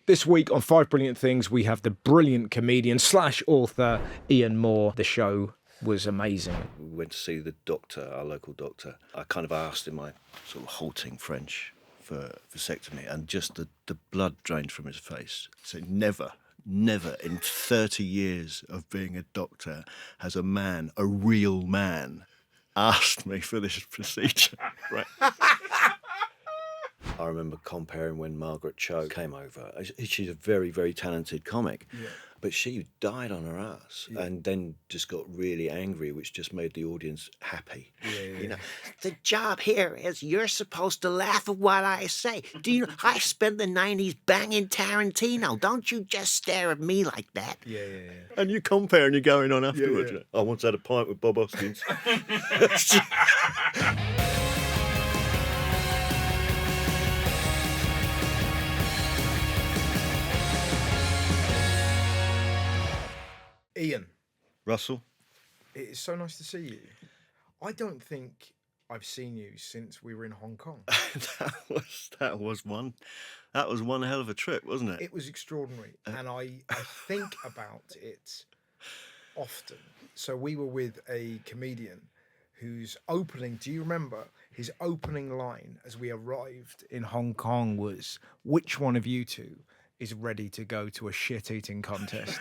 This week on 5 Brilliant Things, we have the brilliant comedian / author Ian Moore. The show was amazing. We went to see the doctor, our local doctor. I kind of asked in my sort of halting French for vasectomy, and just the blood drained from his face. So never in 30 years of being a doctor has a man, a real man, asked me for this procedure. Right. I remember comparing when Margaret Cho came over. She's a very, very talented comic, but she died on her ass and then just got really angry, which just made the audience happy. You know, the job here is you're supposed to laugh at what I say. Do you know, I spent the 90s banging Tarantino. Don't you just stare at me like that. And you compare and you're going on afterwards. I once had a pint with Bob Hoskins. Ian. Russell. It is so nice to see you. I don't think I've seen you since we were in Hong Kong. that was one hell of a trip, wasn't it? It was extraordinary, and I think about it often. So we were with a comedian whose opening, do you remember, his opening line as we arrived in Hong Kong was, "Which one of you two is ready to go to a shit-eating contest?"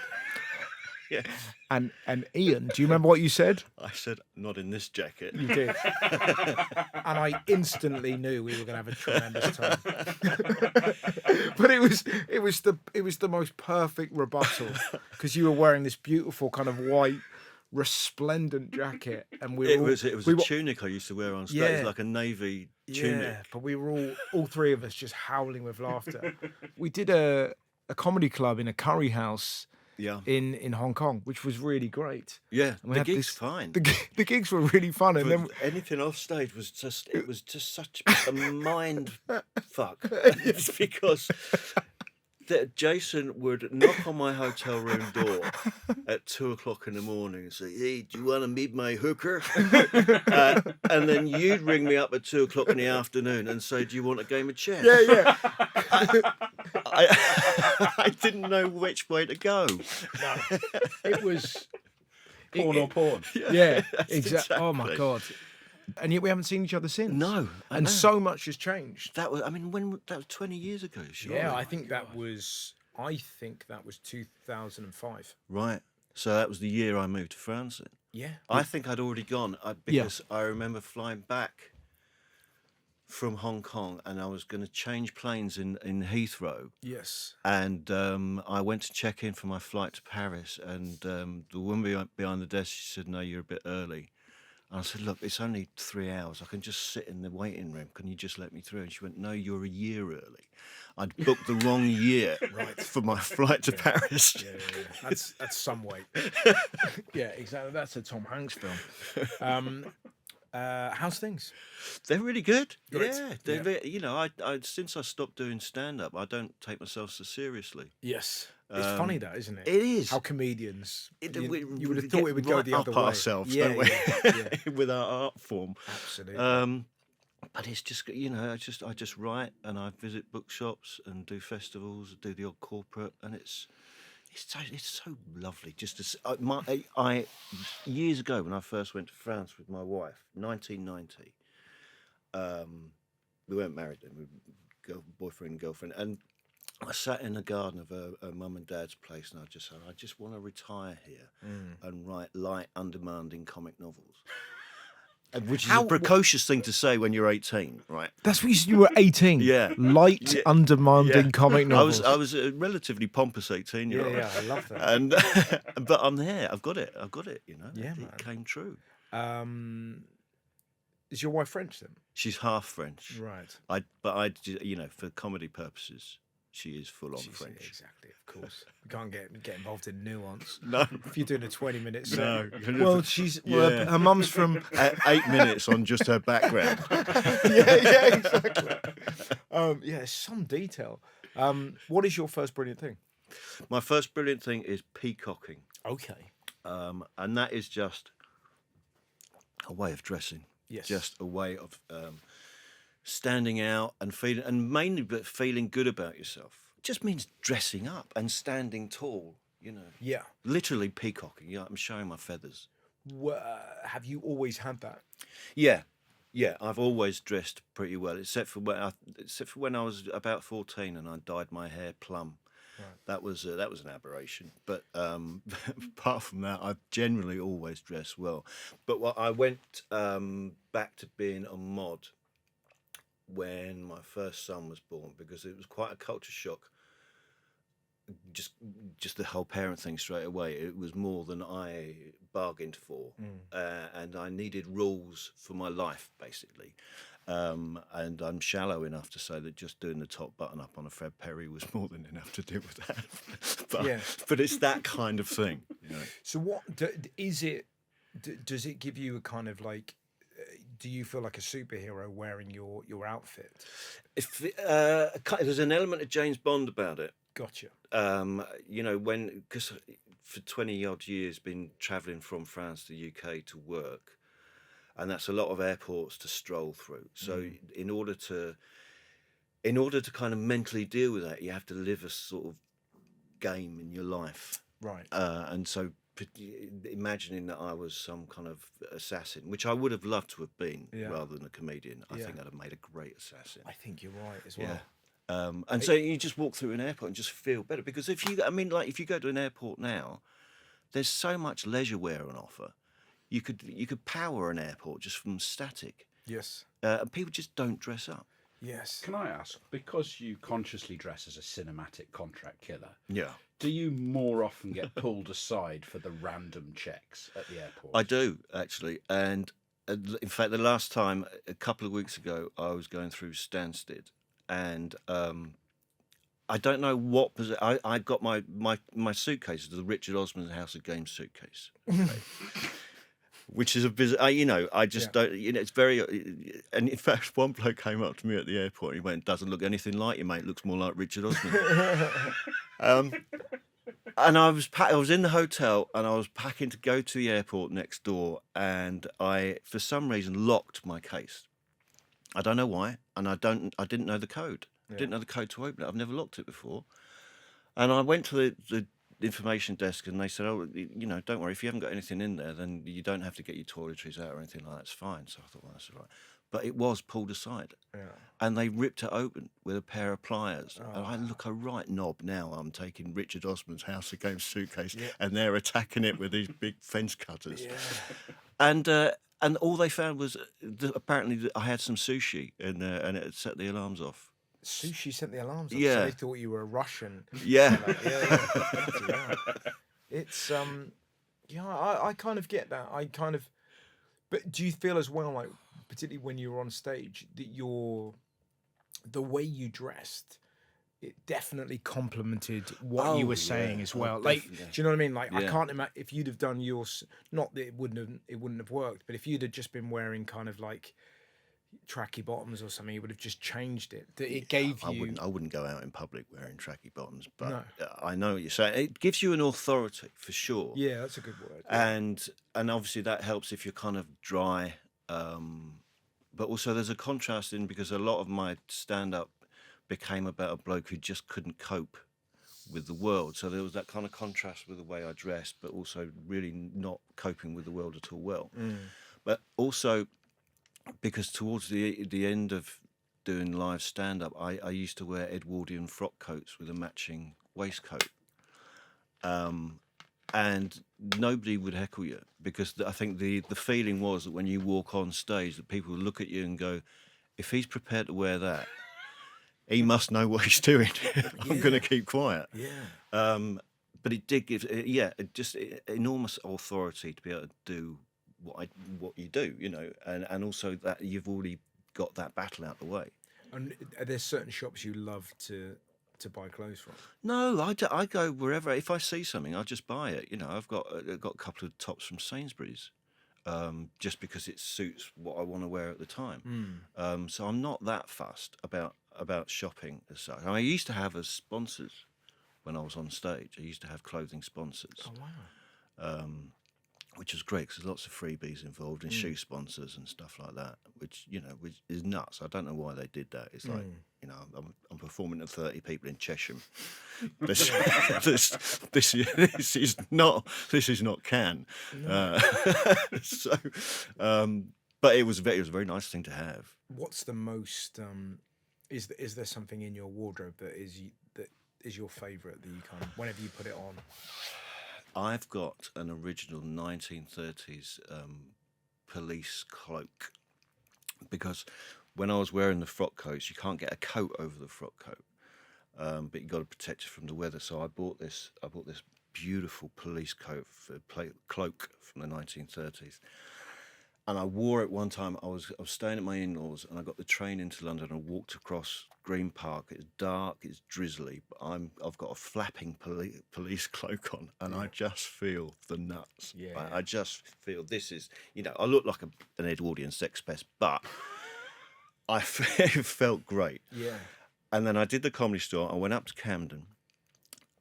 Yeah. And Ian, do you remember what you said? I said, "Not in this jacket." You did. And I instantly knew we were going to have a tremendous time. But it was the most perfect rebuttal, because you were wearing this beautiful kind of white resplendent jacket, and it was a tunic I used to wear on stage, like a navy tunic. Yeah, but we were all three of us just howling with laughter. We did a comedy club in a curry house. In Hong Kong, which was really great. Yeah, the gig's fine. The gigs were really fun, and then anything off stage was just such a mind fuck. It's because Jason would knock on my hotel room door at 2:00 in the morning and say, "Hey, do you want to meet my hooker?" And then you'd ring me up at 2:00 in the afternoon and say, "Do you want a game of chess?" Yeah. I didn't know which way to go. No, it was porn or porn. Yeah, exactly. Oh my God. And yet we haven't seen each other since. No, and so much has changed. That was 20 years ago. Surely. Yeah, I think that was 2005. Right. So that was the year I moved to France. Yeah. I think I'd already gone because I remember flying back from Hong Kong, and I was going to change planes in Heathrow. Yes. And I went to check in for my flight to Paris, and the woman behind the desk, she said, "No, you're a bit early." And I said, "Look, it's only 3 hours. I can just sit in the waiting room. Can you just let me through?" And she went, "No, you're a year early." I'd booked the wrong year for my flight to Paris. Yeah. That's some weight. Yeah, exactly. That's a Tom Hanks film. How's things? They're really good. Great. Yeah, you know, I since I stopped doing stand-up, I don't take myself so seriously. Yes. It's funny that, isn't it? It is. How comedians, you would have we thought get it would go the right other up way. ourselves, don't we? Yeah. With our art form. Absolutely. But it's just, you know, I just write, and I visit bookshops and do festivals, do the odd corporate, and it's so lovely. Just to I years ago when I first went to France with my wife, 1990. We weren't married then. We were boyfriend and girlfriend, and I sat in the garden of a mum and dad's place, and I just said, "I just want to retire here and write light, undemanding comic novels." Which is a precocious thing to say when you're 18, right? That's what you were 18. Yeah. Light, undemanding comic novels. I was a relatively pompous 18-year-old. Yeah, I love that. And but I'm there. I've got it. You know. Yeah, it came true. Is your wife French then? She's half French. Right. You know, for comedy purposes, she is full on French. Exactly, of course. We can't get involved in nuance. No. If you're doing a 20-minute set. No. Well, her mum's from 8 minutes on just her background. yeah, exactly. Some detail. What is your first brilliant thing? My first brilliant thing is peacocking. Okay. And that is just a way of dressing. Yes. Just a way of standing out and feeling good about yourself. just means dressing up and standing tall, you know. Yeah. Literally peacocking. Yeah, I'm showing my feathers. Have you always had that? Yeah. Yeah, I've always dressed pretty well, except for when I was about 14 and I dyed my hair plum. Right. That was an aberration. But apart from that, I've generally always dressed well. But I went back to being a mod when my first son was born, because it was quite a culture shock. Just the whole parent thing straight away. It was more than I bargained for, and I needed rules for my life, basically. And I'm shallow enough to say that just doing the top button up on a Fred Perry was more than enough to deal with that. But it's that kind of thing. You know? So what is it? Does it give you a kind of like? Do you feel like a superhero wearing your outfit? There's an element of James Bond about it. Gotcha. You know, because for 20 odd years been travelling from France to the UK to work, and that's a lot of airports to stroll through. So in order to kind of mentally deal with that, you have to live a sort of game in your life. Right. And so imagining that I was some kind of assassin, which I would have loved to have been rather than a comedian, I think I'd have made a great assassin. I think you're right as well. Yeah. And so you just walk through an airport and just feel better, because if you go to an airport now, there's so much leisure wear on offer. You could power an airport just from static. Yes. And people just don't dress up. Yes. Can I ask, because you consciously dress as a cinematic contract killer, Yeah. do you more often get pulled aside for the random checks at the airport? I do, actually. And in fact, the last time, a couple of weeks ago, I was going through Stansted, and I don't know what I got my suitcase, the Richard Osman's House of Games suitcase, right? Which is a bizarre, I just don't, it's very, and in fact, one bloke came up to me at the airport and he went, "Doesn't look anything like you, mate, looks more like Richard Osman." And I was in the hotel and I was packing to go to the airport next door, and I, for some reason, locked my case. I don't know why, and I didn't know the code. I didn't know the code to open it. I've never locked it before. And I went to the information desk and they said, "Oh, don't worry, if you haven't got anything in there, then you don't have to get your toiletries out or anything like that. It's fine." So I thought, well, that's all right. But it was pulled aside. Yeah. And they ripped it open with a pair of pliers. Oh. And I look a right knob now. I'm taking Richard Osman's House of Games suitcase and they're attacking it with these big fence cutters. Yeah. And all they found was apparently I had some sushi in there, and it had set the alarms off. Sushi sent the alarms off. Yeah. So they thought you were a Russian. Yeah. It's I kind of get that. But do you feel as well, like particularly when you were on stage, that the way you dressed, it definitely complemented what you were saying as well. Like, do you know what I mean? Like, I can't imagine if you'd have done yours. Not that it wouldn't have worked, but if you'd have just been wearing kind of like tracky bottoms or something, you would have just changed it. That it gave you. I wouldn't go out in public wearing tracky bottoms, but No. I know what you're saying. It gives you an authority for sure. Yeah, that's a good word. And obviously that helps if you're kind of dry. But also there's a contrast in, because a lot of my stand-up became about a bloke who just couldn't cope with the world. So there was that kind of contrast with the way I dressed, but also really not coping with the world at all well. But also, because towards the end of doing live stand-up, I used to wear Edwardian frock coats with a matching waistcoat. And nobody would heckle you, because I think the feeling was that when you walk on stage, that people would look at you and go, if he's prepared to wear that, he must know what he's doing. I'm going to keep quiet. Yeah. But it did give, just enormous authority to be able to do what you do, and also that you've already got that battle out the way. And are there certain shops you love to buy clothes from? No, I go wherever. If I see something, I just buy it. I've got a couple of tops from Sainsbury's, just because it suits what I want to wear at the time. So I'm not that fussed about shopping as such. I used to have as sponsors when I was on stage. I used to have clothing sponsors. Oh wow. which was great because there's lots of freebies involved and shoe sponsors and stuff like that, which is nuts. I don't know why they did that. It's like, I'm performing to 30 people in Chesham. This is not Cannes. No. But it was a very nice thing to have. What's the most? Is there something in your wardrobe that is your favourite that you kind of, whenever you put it on? I've got an original 1930s police cloak, because when I was wearing the frock coats, you can't get a coat over the frock coat, but you got to protect it from the weather. So I bought this beautiful police cloak from the 1930s, and I wore it one time. I was staying at my in-laws, and I got the train into London. And I walked across Green Park. It's dark, it's drizzly, but I've got a flapping police cloak on, and I just feel the nuts. Yeah. I just feel this is, I look like an Edwardian sex pest, but I felt great. Yeah. And then I did the Comedy Store. I went up to Camden,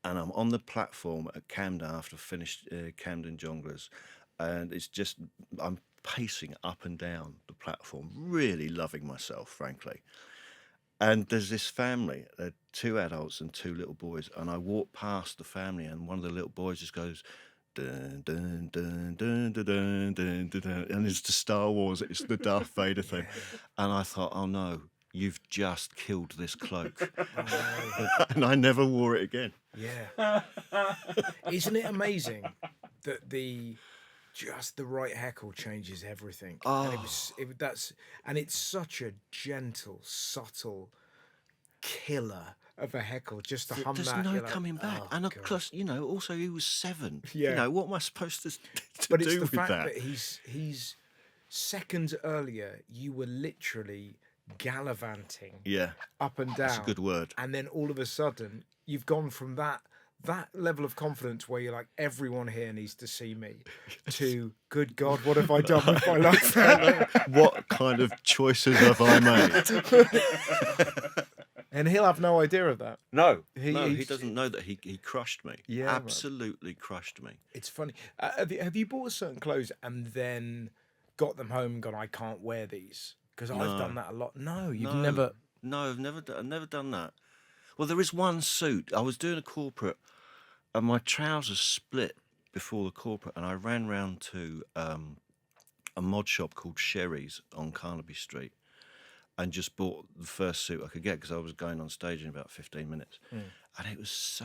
and I'm on the platform at Camden after I finished Camden Jongleurs, and it's just, I'm pacing up and down the platform, really loving myself, frankly. And there's this family, 2 adults and 2 little boys, and I walk past the family, and one of the little boys just goes, dun, dun, dun, dun, dun, dun, dun, dun, dun, and it's the Star Wars, it's the Darth Vader thing. And I thought, oh no, you've just killed this cloak. And I never wore it again. Yeah. Isn't it amazing that just the right heckle changes everything? Oh. And it's such a gentle, subtle killer of a heckle, just to hum There's that. no you're like, coming back. oh, And God. plus, also he was 7. Yeah. What am I supposed to But do it's the with fact that? that he's seconds earlier, you were literally gallivanting Yeah, up and down. that's a good word. And then all of a sudden, you've gone from that level of confidence where you're like, everyone here needs to see me, to, good God, what have I done with my life? What kind of choices have I made? And he'll have no idea of that. No, He- he he's- doesn't know that he crushed me. Yeah, man. Absolutely crushed me. It's funny. Have you bought certain clothes and then got them home and gone, I can't wear these? Because I've No. done that a lot. No, you've No. never. No, I've never done that. Well, there is one suit. I was doing a corporate, and my trousers split before the corporate, and I ran round to a mod shop called Sherry's on Carnaby Street, and just bought the first suit I could get because I was going on stage in about 15 minutes, and it was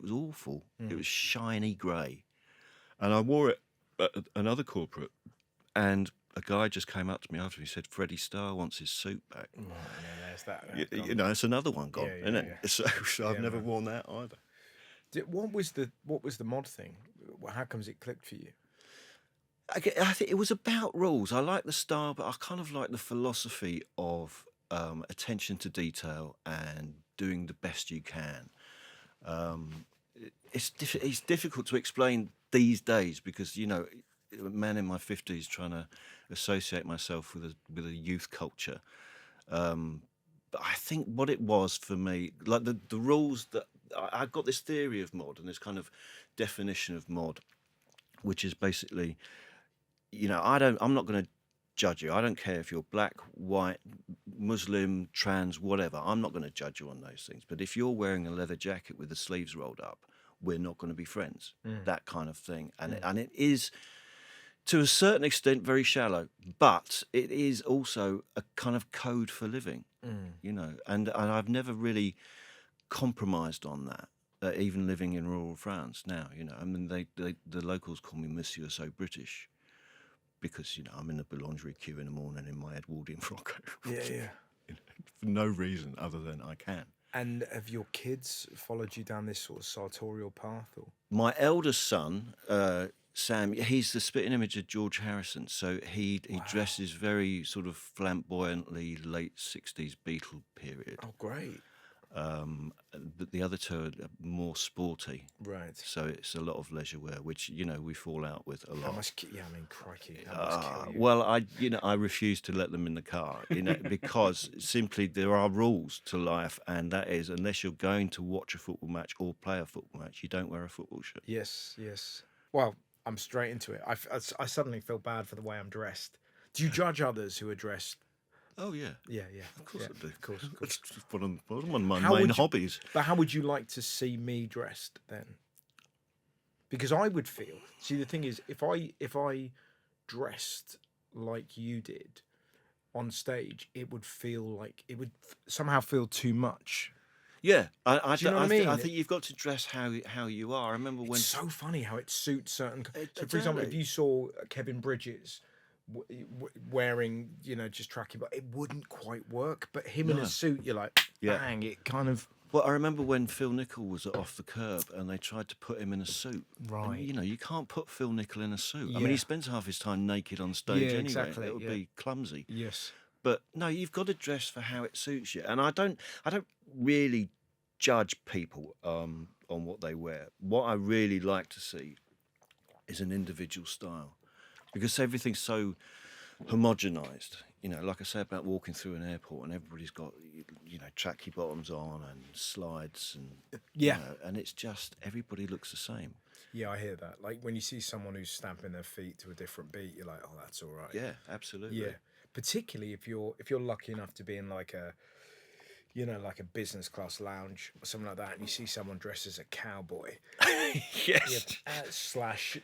awful. It was shiny grey, and I wore it at another corporate, and a guy just came up to me after. He said, "Freddie Starr wants his suit back." Oh, no, there's that. It's another one gone, Yeah, isn't it? yeah. So I've Yeah, never man. worn that either. What was the mod thing? How comes it clicked for you? I think it was about rules. I like the style, but I kind of like the philosophy of attention to detail and doing the best you can. It's difficult to explain these days because, a man in my 50s trying to associate myself with a youth culture. But I think what it was for me, like the rules that I got this theory of mod and this kind of definition of mod, which is basically, I'm not going to judge you. I don't care if you're black, white, Muslim, trans, whatever. I'm not going to judge you on those things. But if you're wearing a leather jacket with the sleeves rolled up, we're not going to be friends. That kind of thing. And it is, to a certain extent, very shallow, but it is also a kind of code for living, and I've never really compromised on that, even living in rural France now, I mean, the locals call me Monsieur So British because, I'm in the boulangerie queue in the morning in my Edwardian frock coat. Yeah. For no reason other than I can. And have your kids followed you down this sort of sartorial path? Or My eldest son, Sam, he's the spitting image of George Harrison. So he dresses very sort of flamboyantly late 60s Beatle period. oh, great, But the other two are more sporty. right. So it's a lot of leisure wear, which, we fall out with a That lot. must, crikey, that must kill you. Well, I refuse to let them in the car, because simply there are rules to life, and that is, unless you're going to watch a football match or play a football match, you don't wear a football shirt. Yes. Well, I'm straight into it. I suddenly feel bad for the way I'm dressed. Do you judge others who are dressed? Oh yeah, Yeah. of course I do. Of course. It's just one of my How main would you- hobbies. But how would you like to see me dressed then? Because I would feel. See, the thing is, if I dressed like you did on stage, it would feel like it would somehow feel too much. Yeah, Do you know what I mean? I think you've got to dress how you are. I remember when It's so funny how it suits certain. So, It- for example, if totally. you saw Kevin Bridges wearing, just tracky, but it wouldn't quite work. But him in No. a suit, you're like, Yeah. bang! It kind of Well, I remember when Phil Nicol was at Off the Curb and they tried to put him in a suit. Right. And, you can't put Phil Nicol in a suit. I Yeah. mean, he spends half his time naked on stage Yeah, anyway. exactly, It would yeah. be clumsy. yes, But no, you've got to dress for how it suits you. And I don't really judge people on what they wear. What I really like to see is an individual style, because everything's so homogenized. Like I said about walking through an airport and everybody's got tracky bottoms on and slides and Yeah. and it's just everybody looks the same. yeah, I hear that. Like when you see someone who's stamping their feet to a different beat, you're like, oh, that's all right. Yeah, absolutely. Yeah, particularly if you're lucky enough to be in like a business class lounge or something like that, and you see someone dressed as a cowboy Yes. slash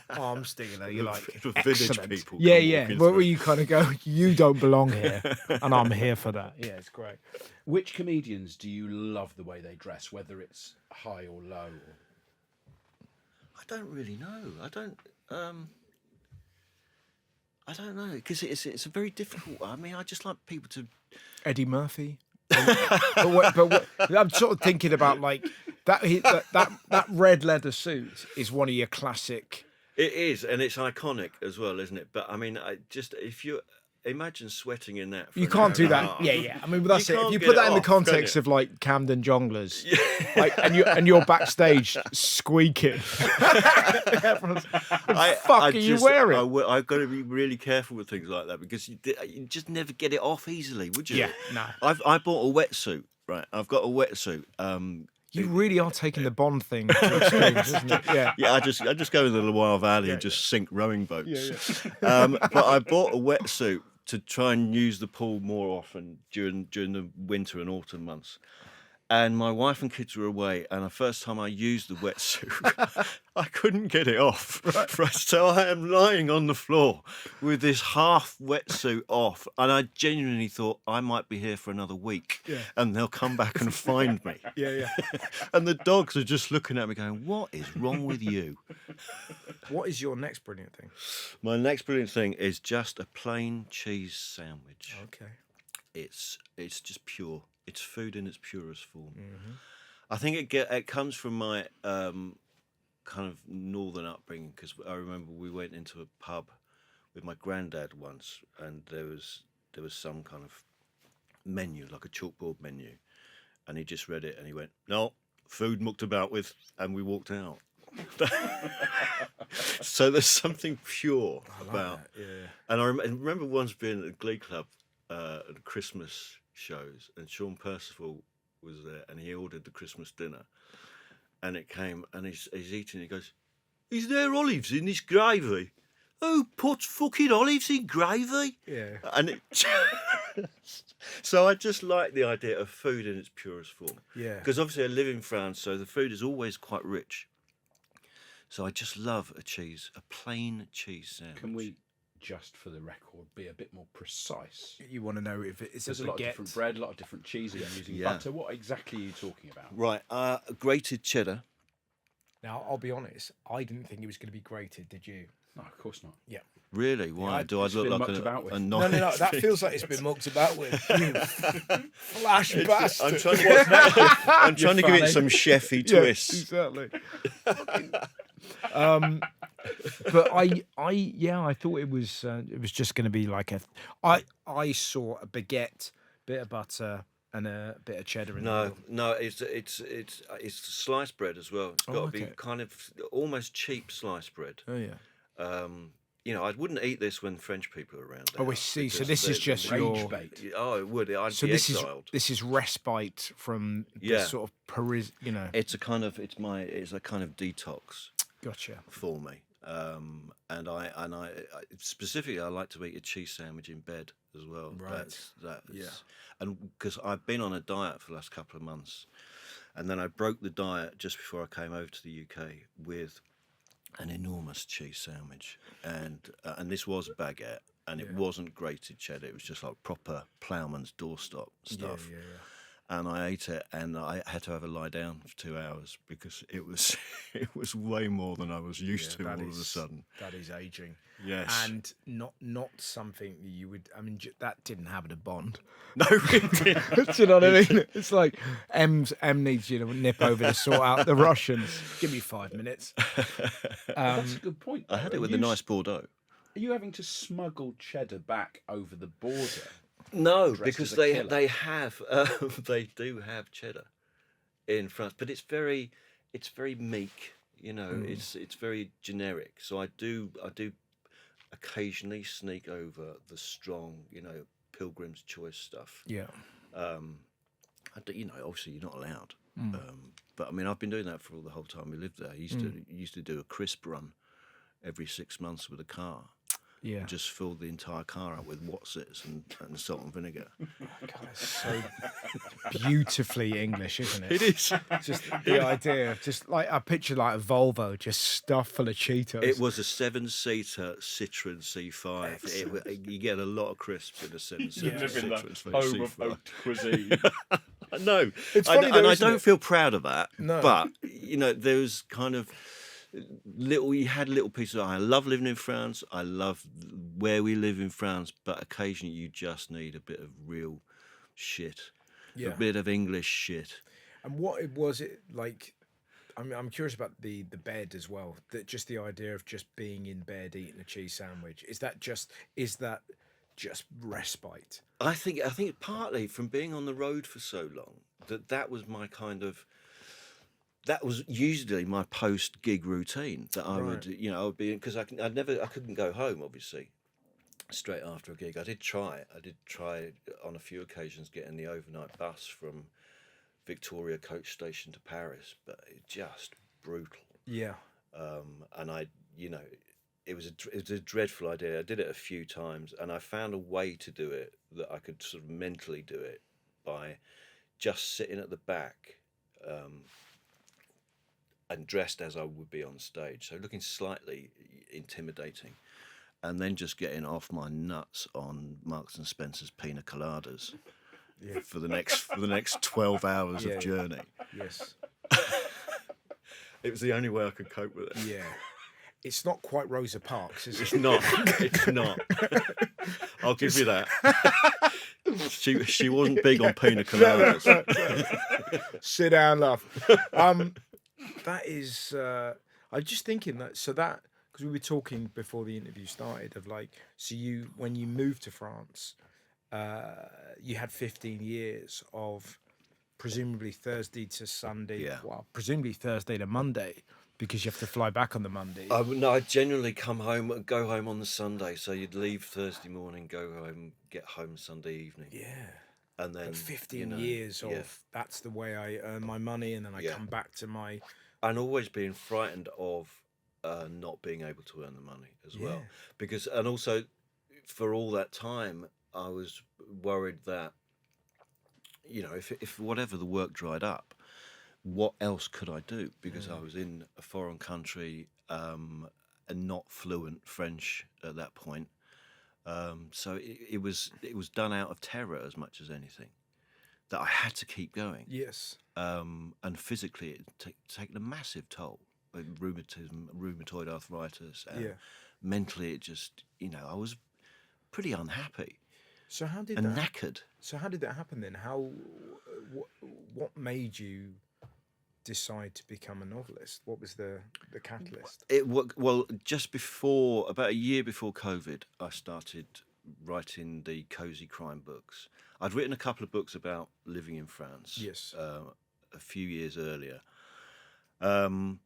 arm stealer, you're like, The village excellent. people Yeah, come yeah. walking Where through. you kind of go, you don't belong here, and I'm here for that. Yeah, it's great. Which comedians do you love the way they dress, whether it's high or low? I don't really know. I don't know because it's a very difficult. I mean, I just like people to. Eddie Murphy. but I'm sort of thinking about like that red leather suit is one of your classic. It is, and it's iconic as well, isn't it? But I mean, if you imagine sweating in that, for You an can't hour do and a that. half. Yeah. I mean, that's You it. If can't you get put it that in the off, can context you? of like Camden Jongleurs, and you're backstage squeaking. Everyone's, what the fuck are you wearing? I've got to be really careful with things like that because you just never get it off easily, would you? Yeah, no. I bought a wetsuit. Right, I've got a wetsuit. You really are taking the Bond thing to extremes, isn't it? Yeah. Yeah, I just go in the Loire Valley and just sink rowing boats. But I bought a wetsuit to try and use the pool more often during the winter and autumn months. And my wife and kids were away, and the first time I used the wetsuit, I couldn't get it off. Right. So I am lying on the floor with this half wetsuit off, and I genuinely thought I might be here for another week, and they'll come back and find me. Yeah. And the dogs are just looking at me going, what is wrong with you? What is your next brilliant thing? My next brilliant thing is just a plain cheese sandwich. Okay. It's just pure. It's food in its purest form. I think it comes from my kind of northern upbringing, because I remember we went into a pub with my granddad once, and there was some kind of menu, like a chalkboard menu, and he just read it and he went, "No, food mucked about with," and we walked out. So there's something pure about. that, yeah. And I remember once being at the Glee Club at the Christmas shows, and Sean Percival was there, and he ordered the Christmas dinner, and it came, and he's eating. He goes, "Is there olives in this gravy?" "Who puts fucking olives in gravy?" Yeah. And it. So I just like the idea of food in its purest form. Yeah. Because obviously I live in France, so the food is always quite rich. So I just love a plain cheese sandwich. Can we, just for the record, be a bit more precise? You want to know if it's There's a a lot of baguette. different bread, a lot of different cheeses. I'm using Yeah. butter. What exactly are you talking about? Right, grated cheddar. Now, I'll be honest. I didn't think it was going to be grated. Did you? No, of course not. Yeah. Really? Why? Do I it's look been like mucked about with. a No. knife? That feels like it's been mucked about with. You flash bastard. I'm trying to, give it funny. some chefy Yeah, twists. exactly. But I thought it was just going to be like I saw a baguette, bit of butter, and a bit of cheddar in the middle. No, it's sliced bread as well. It's got to be okay. kind of almost cheap sliced bread. Oh yeah. I wouldn't eat this when French people are around. Oh, I see. So this is just Rage your. bait. Oh, it would. I'd So be this exiled. is respite from the Yeah. sort of Paris. It's a kind of detox. Gotcha. for me. And I specifically, I like to eat a cheese sandwich in bed as well. Right. Yeah. And because I've been on a diet for the last couple of months, and then I broke the diet just before I came over to the UK with an enormous cheese sandwich, and this was a baguette, and it wasn't grated cheddar. It was just like proper ploughman's doorstop stuff. Yeah. And I ate it, and I had to have a lie down for 2 hours because it was way more than I was used to all of a sudden. That is aging. Yes. And not something that you would. I mean, that didn't happen at Bond. No, it didn't. Do you know what I mean? It's like M needs you to nip over to sort out the Russians. Give me 5 minutes. That's a good point. I had though. it with a nice Bordeaux. Are you having to smuggle cheddar back over the border? No, Dressed because as a killer? they have they do have cheddar in France, but it's very meek. You know, it's very generic. So I do occasionally sneak over the strong, you know, Pilgrim's Choice stuff. Yeah. You know, obviously you're not allowed. But I mean, I've been doing that for the whole time we lived there. I used to do a crisp run every 6 months with a car. Yeah. And just fill the entire car up with Watsits and salt and vinegar. God, it's so beautifully English, isn't it? It is. Just the idea of just like I picture like a Volvo just stuffed full of Cheetos. It was a 7-seater Citroen C5. You get a lot of crisps in a 7-seater You live in the Citroen home C5. of haute cuisine. No, It's funny though, and I isn't don't it? feel proud of that. No. But you know, there was kind of you had little pieces. I love living in France. I love where we live in France. But occasionally, you just need a bit of real shit, a bit of English shit. And what was it like? I'm curious about the bed as well. That just the idea of just being in bed eating a cheese sandwich. Is that just respite? I think partly from being on the road for so long that was my kind of. That was usually my post-gig routine that I would, you know, I would be in because I couldn't go home obviously straight after a gig. I did try on a few occasions getting the overnight bus from Victoria coach station to Paris, but it just brutal. Yeah. And it was a dreadful idea. I did it a few times, and I found a way to do it that I could sort of mentally do it by just sitting at the back. And dressed as I would be on stage, so looking slightly intimidating, and then just getting off my nuts on Marks and Spencer's pina coladas for the next 12 hours of journey. Yes. It was the only way I could cope with it. Yeah. It's not quite Rosa Parks, is it? It's not. It's not. I'll give you that. She wasn't big on pina coladas. Sit down, love. That is. I'm just thinking that. So that because we were talking before the interview started of like. So when you moved to France, you had 15 years of presumably Thursday to Sunday. Yeah. Well, presumably Thursday to Monday because you have to fly back on the Monday. I'd generally go home on the Sunday. So you'd leave Thursday morning, go home, get home Sunday evening. Yeah. And then 15 years of that's the way I earn my money, and then I come back to my. And always being frightened of not being able to earn the money as well, because and also for all that time I was worried that if whatever the work dried up, what else could I do? Because I was in a foreign country and not fluent French at that point. So it was done out of terror as much as anything, that I had to keep going. Yes. And physically it taken a massive toll with rheumatism, rheumatoid arthritis, and mentally it just, I was pretty unhappy. So how did and that knackered. So how did that happen then? What made you decide to become a novelist? What was the catalyst? Well, just before, about a year before COVID, I started writing the cosy crime books. I'd written a couple of books about living in France. Yes. A few years earlier, and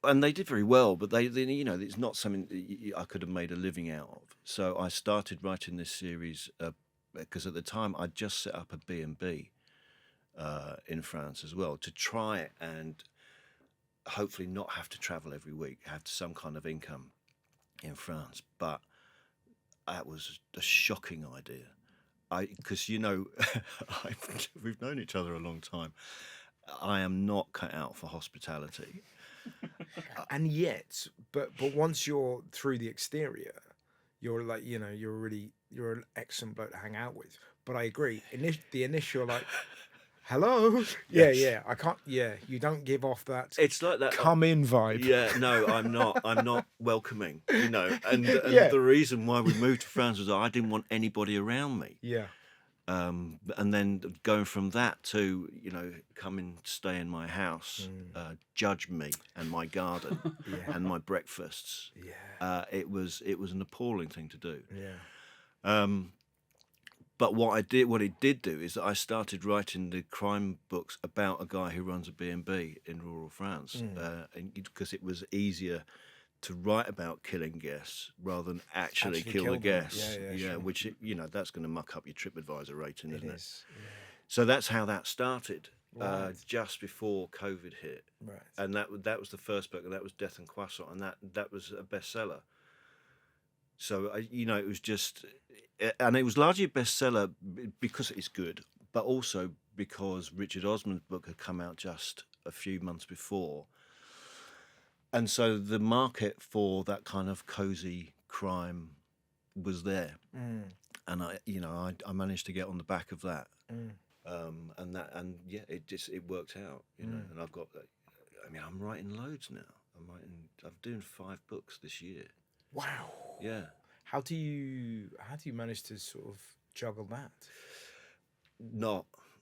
they did very well. But they it's not something that I could have made a living out of. So I started writing this series because at the time I'd just set up a B&B in France as well to try and hopefully not have to travel every week, have some kind of income in France. But that was a shocking idea. Because we've known each other a long time. I am not cut out for hospitality. And yet, but once you're through the exterior, you're like, you're an excellent bloke to hang out with. But I agree, the initial like, hello, yeah, I can't, you don't give off that. It's like that come in vibe. Yeah, no, I'm not welcoming. And Yeah. the reason why we moved to France was I didn't want anybody around me. Yeah. And then going from that to, come and stay in my house, judge me and my garden and my breakfasts. Yeah. It was an appalling thing to do. Yeah. But what it did do is that I started writing the crime books about a guy who runs a B&B in rural France, because it was easier to write about killing guests rather than actually kill the them. guests. Yeah, sure. Which that's going to muck up your TripAdvisor rating, isn't it? Is. Yeah. So that's how that started, Right. just before COVID hit. Right. And that was the first book, and that was Death and Croissants, and that was a bestseller. So it was just, and it was largely a bestseller because it's good, but also because Richard Osman's book had come out just a few months before. And so the market for that kind of cosy crime was there, and I managed to get on the back of that, and it worked out, and I've got, I'm writing loads now. I'm doing 5 books this year. Wow. Yeah. How do you manage to sort of juggle that?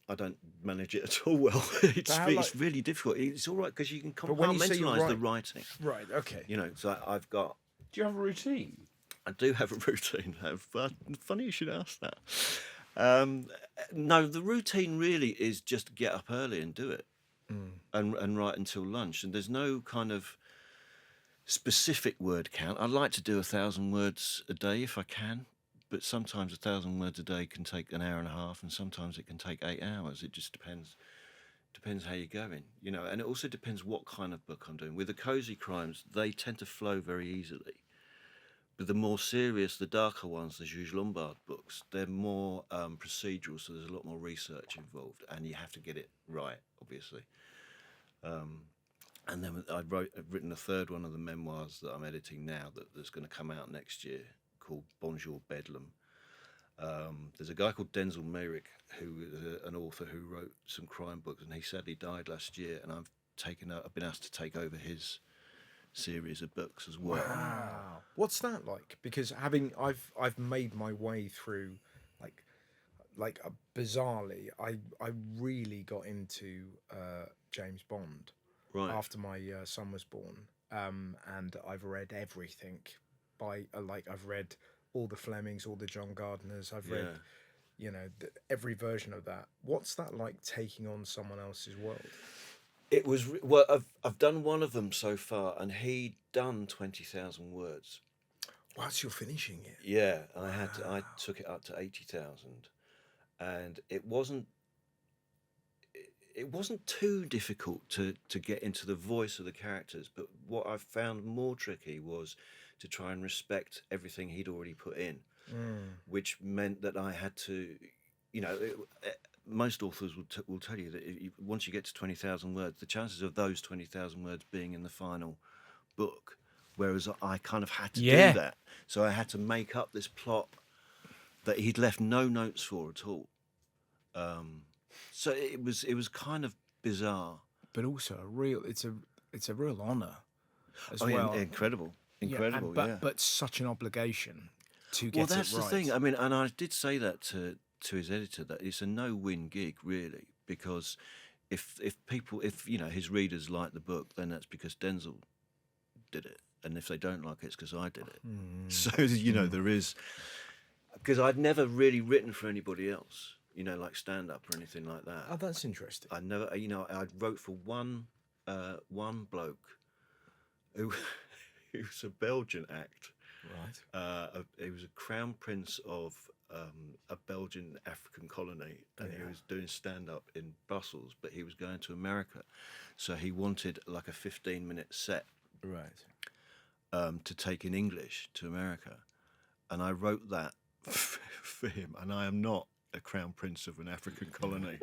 I don't manage it at all well. It's really difficult. It's all right because you can compartmentalise the writing. Right. Okay. So I've got. Do you have a routine? I do have a routine. Funny you should ask that. No, the routine really is just get up early and do it, and write until lunch. And there's no kind of specific word count. I'd like to do 1,000 words a day if I can. But sometimes 1,000 words a day can take an hour and a half, and sometimes it can take 8 hours. It just depends how you're going, And it also depends what kind of book I'm doing. With the cosy crimes, they tend to flow very easily. But the more serious, the darker ones, the Jules Lombard books, they're more procedural, so there's a lot more research involved, and you have to get it right, obviously. And then I've written a third one of the memoirs that I'm editing now that's going to come out next year, called Bonjour Bedlam. There's a guy called Denzel Merrick, who is an author who wrote some crime books, and he sadly died last year, and I've been asked to take over his series of books as well. Wow. What's that like? Because I've made my way through, bizarrely, I really got into James Bond after my son was born, and I've read everything. I've read all the Flemings, all the John Gardners. I've read, every version of that. What's that like, taking on someone else's world? It was I've done one of them so far, and he'd done 20,000 words. Whilst you're finishing it. Yeah, I took it up to 80,000, and it wasn't too difficult to get into the voice of the characters. But what I found more tricky was to try and respect everything he'd already put in, which meant that I had to, most authors will tell you that once you get to 20,000 words, the chances of those 20,000 words being in the final book, whereas I kind of had to do that. So I had to make up this plot that he'd left no notes for at all. So it was kind of bizarre, but also it's a real honour as well. Incredible. But such an obligation to get it right. Well, that's the thing. And I did say that to his editor, that it's a no-win gig really, because if his readers like the book, then that's because Denzel did it, and if they don't like it, it's because I did it. So there is, because I'd never really written for anybody else, like stand-up or anything like that. Oh, that's interesting. I never, I wrote for one bloke who was a Belgian act. Right. He was a crown prince of a Belgian African colony, and he was doing stand-up in Brussels, but he was going to America, so he wanted like a 15-minute set to take in English to America, and I wrote that for him, and I am not a crown prince of an African colony.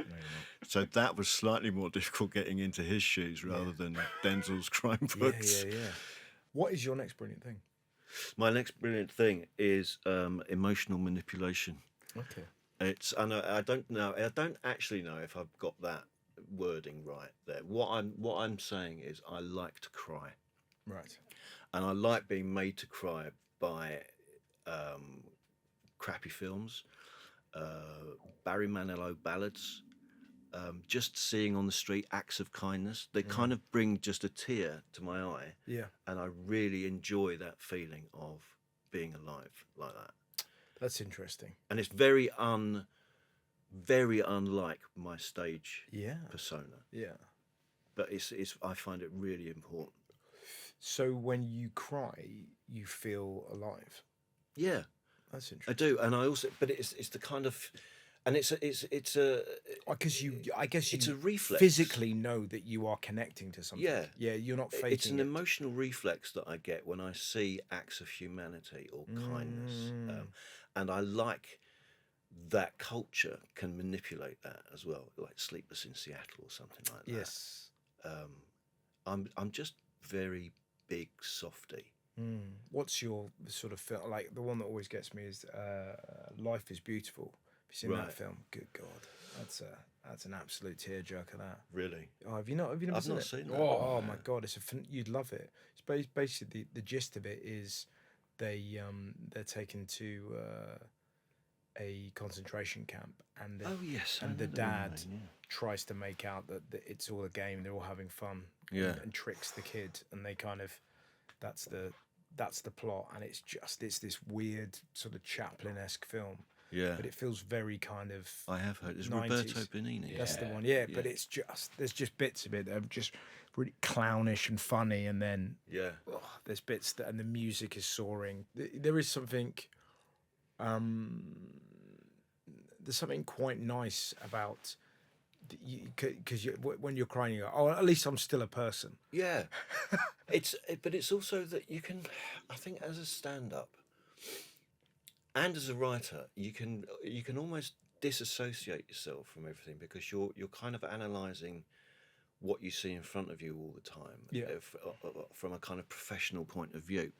So that was slightly more difficult getting into his shoes rather than Denzel's crime books. Yeah. What is your next brilliant thing? My next brilliant thing is emotional manipulation. Okay. I don't actually know if I've got that wording right there. What I'm saying is I like to cry. Right. And I like being made to cry by crappy films, Barry Manilow ballads, just seeing on the street acts of kindness. They kind of bring just a tear to my eye. Yeah. And I really enjoy that feeling of being alive like that. That's interesting. And it's very unlike my stage persona. Yeah. But I find it really important. So when you cry, you feel alive. Yeah. That's I interesting. do, and I also, but it's the kind of, and it's a I guess it's a reflex. physically know that you are connecting to something. Yeah. Yeah, you're not faking It's an it. emotional reflex that I get when I see acts of humanity or kindness, and I like that culture can manipulate that as well, like Sleepless in Seattle or something like that. Yes. I'm just very big softy. What's your sort of film? Like the one that always gets me is Life is Beautiful. Have you seen that film? Good God, that's an absolute tearjerker. That Really? Oh, have you not? Have you never I've seen not it? seen that. Oh my God, you'd love it. It's basically the gist of it is they're taken to a concentration camp, and the dad tries to make out that it's all a game. They're all having fun. And tricks the kid, and they kind of that's the plot, and it's this weird sort of Chaplin-esque film. Yeah. But it feels very kind of. I have heard. It's 90s. Roberto Benigni. That's the one. Yeah, but there's just bits of it that are just really clownish and funny, and then there's bits and the music is soaring. There is something. There's something quite nice about. Because when you're crying, you go, "Oh, at least I'm still a person." Yeah, but it's also that you can. I think as a stand-up and as a writer, you can almost disassociate yourself from everything because you're kind of analysing what you see in front of you all the time, from a kind of professional point of view.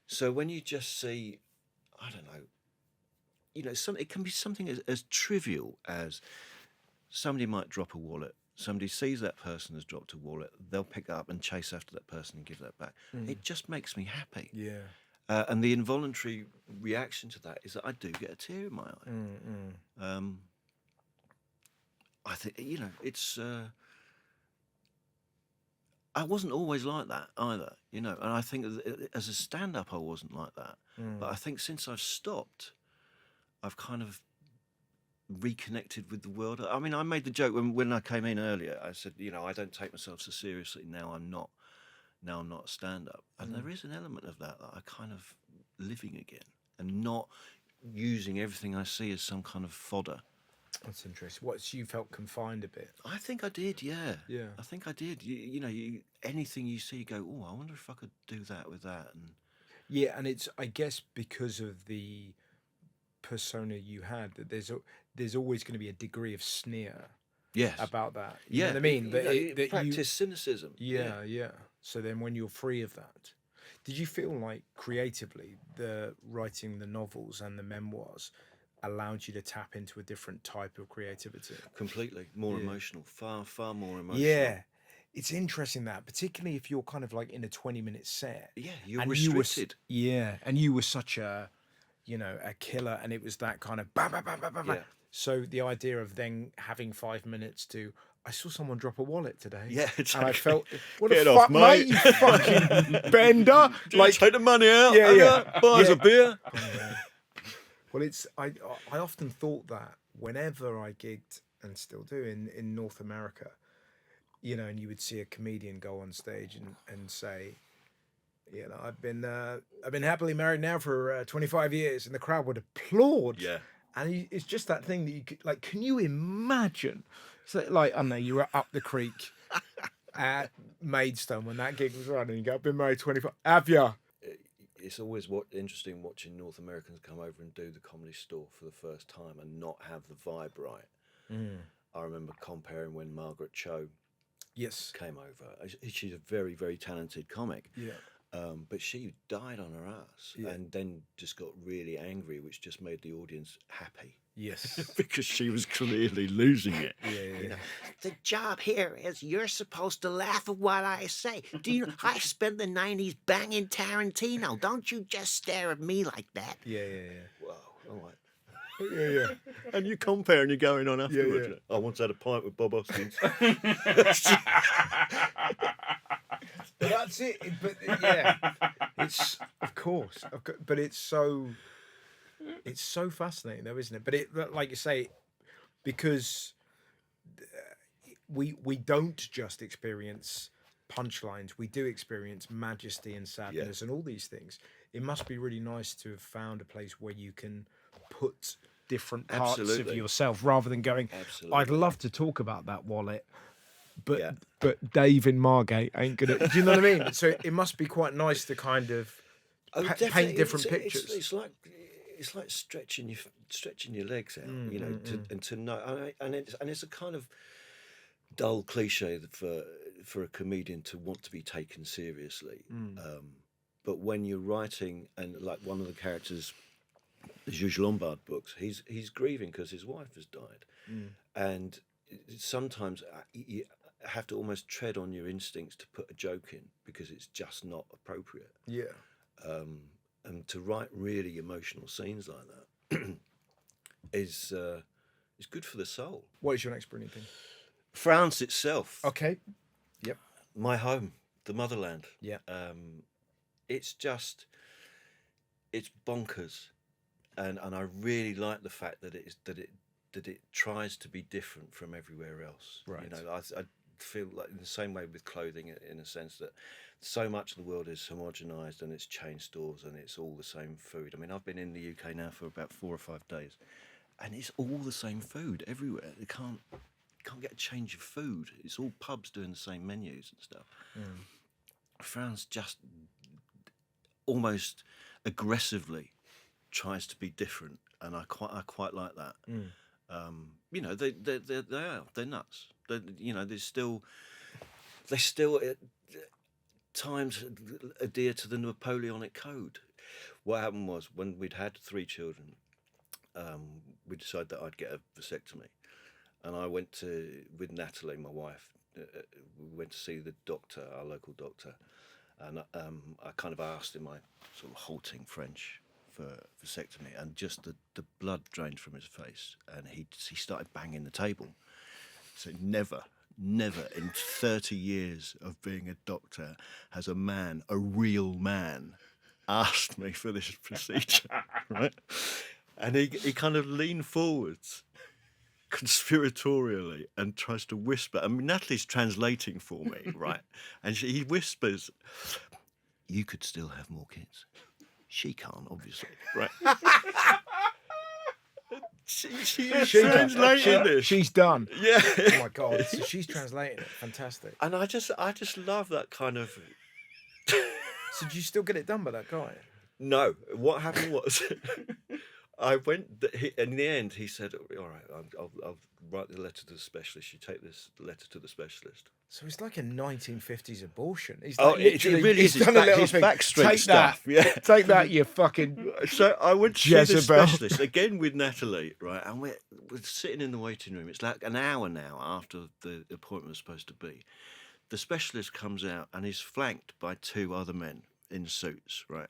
So when you just see, I don't know, it can be something as trivial as. Somebody might drop a wallet. Somebody sees that person has dropped a wallet. They'll pick it up and chase after that person and give that back. It just makes me happy. Yeah. And the involuntary reaction to that is that I do get a tear in my eye. I think it's. I wasn't always like that either, and I think as a stand-up I wasn't like that. But I think since I've stopped, I've kind of reconnected with the world. I mean, I made the joke when I came in earlier. I said, I don't take myself so seriously now. I'm not a stand-up, and there is an element of that I kind of living again and not using everything I see as some kind of fodder. That's interesting. You felt confined a bit? I think I did. Yeah. I think I did. Anything you see, you go, oh, I wonder if I could do that with that, and and it's I guess because of the persona you had that there's always going to be a degree of sneer about that. You know what I mean? That practice cynicism. Yeah. So then when you're free of that, did you feel like creatively the writing the novels and the memoirs allowed you to tap into a different type of creativity? Completely. More emotional. Far more emotional. Yeah. It's interesting that, particularly if you're kind of like in a 20-minute set. Yeah, you're restricted. And you were such a killer, and it was that kind of bah, bah, bah, bah, bah, bah. So the idea of then having 5 minutes to, I saw someone drop a wallet today. Yeah, exactly. And I felt, what Get the off, fuck, mate, you fucking bender. Take the money out. Buy us a beer. Well, I often thought that whenever I gigged, and still do, in North America, and you would see a comedian go on stage and say, I've been happily married now for 25 years, and the crowd would applaud. Yeah. And it's just that thing that you could, like, can you imagine? So, like, I don't know, you were up the creek at Maidstone when that gig was running. You go, I've been married 25. Have you? It's always interesting watching North Americans come over and do the Comedy Store for the first time and not have the vibe right. I remember comparing when Margaret Cho Yes. came over. She's a very, very talented comic. Yeah. But she died on her ass and then just got really angry, which just made the audience happy. Yes. Because she was clearly losing it. Yeah. The job here is you're supposed to laugh at what I say. Do you know, I spent the 90s banging Tarantino. Don't you just stare at me like that. Yeah. Wow, all right. Yeah. And you compare and you're going on afterwards. yeah. I once had a pint with Bob Hoskins. But that's it. But yeah, it's of course, but it's so fascinating, though, isn't it? But it, like you say, because we don't just experience punchlines; we do experience majesty and sadness and all these things. It must be really nice to have found a place where you can put different parts of Absolutely. yourself, rather than going, Absolutely. I'd love to talk about that wallet, but Dave in Margate ain't gonna. Do you know what I mean? So it must be quite nice to kind of Definitely. paint different pictures. It's like stretching your legs out, you know, to know, and it's a kind of dull cliche for a comedian to want to be taken seriously. But when you're writing, and like one of the characters, the Jules Lombard books, he's grieving because his wife has died, and sometimes you have to almost tread on your instincts to put a joke in because it's just not appropriate. Yeah. And to write really emotional scenes like that is good for the soul. What is your next brilliant thing? France itself, Okay. Yep. my home, the motherland. Yeah. It's bonkers, and I really like the fact that it tries to be different from everywhere else. Right. You know, I feel like in the same way with clothing, in a sense that so much of the world is homogenized and it's chain stores and it's all the same food. I mean, I've been in the UK now for about 4 or 5 days, and it's all the same food everywhere. You can't get a change of food. It's all pubs doing the same menus and stuff. France just almost aggressively tries to be different, and I quite like that. You know, they're nuts. They still at times adhere to the Napoleonic Code. What happened was, when we'd had 3 children, we decided that I'd get a vasectomy, and I went with Natalie, my wife. We went to see the doctor, our local doctor, and I kind of asked in my sort of halting French for vasectomy, and just the blood drained from his face, and he started banging the table. So never in 30 years of being a doctor has a real man, asked me for this procedure, right? And he kind of leaned forwards conspiratorially and tries to whisper. I mean, Natalie's translating for me, right? And he whispers, "You could still have more kids." She can't, obviously, right? She's translating this. She's done. Yeah. Oh my God. So she's translating it. Fantastic. And I just love that kind of. So did you still get it done by that guy? No, what happened was, I went. In the end, he said, "All right, I'll write the letter to the specialist. You take this letter to the specialist." So it's like a 1950s abortion. He's Oh, like, it really is. he's done a little His thing. backstreet Take stuff. that. Yeah. Take that, you fucking. So I went to see the Jezebel. specialist again with Natalie, right? And we're sitting in the waiting room. It's like an hour now after the appointment was supposed to be. The specialist comes out and he's flanked by 2 other men in suits, right?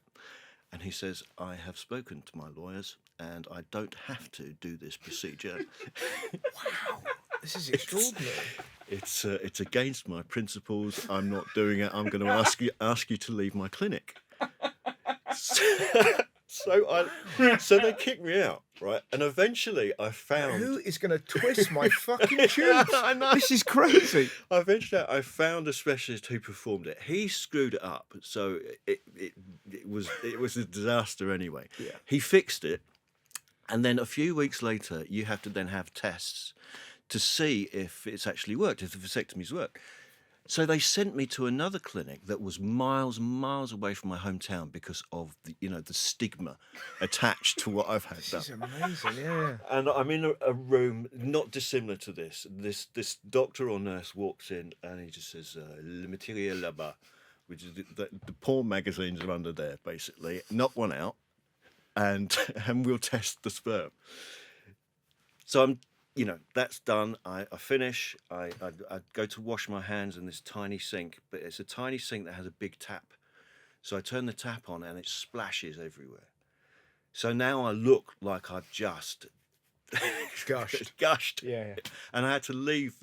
And he says, "I have spoken to my lawyers and I don't have to do this procedure." Wow. This is extraordinary. It's against my principles. I'm not doing it. I'm going to ask you to leave my clinic. So they kicked me out, right? And eventually I found. Who is going to twist my fucking tubes? I know. This is crazy. Eventually I found a specialist who performed it. He screwed it up, so it was a disaster anyway. Yeah. He fixed it, And then a few weeks later, you have to then have tests to see if it's actually worked, if the vasectomies work. So they sent me to another clinic that was miles and miles away from my hometown because of the stigma attached to what I've had done. This is amazing, yeah. And I'm in a room not dissimilar to this. This doctor or nurse walks in and he just says, "Le matériel là-bas," which is the porn magazines are under there, basically. Knock one out, and we'll test the sperm. So I'm. That's done. I finish. I go to wash my hands in this tiny sink, but it's a tiny sink that has a big tap. So I turn the tap on and it splashes everywhere. So now I look like I've just gushed. Yeah. And I had to leave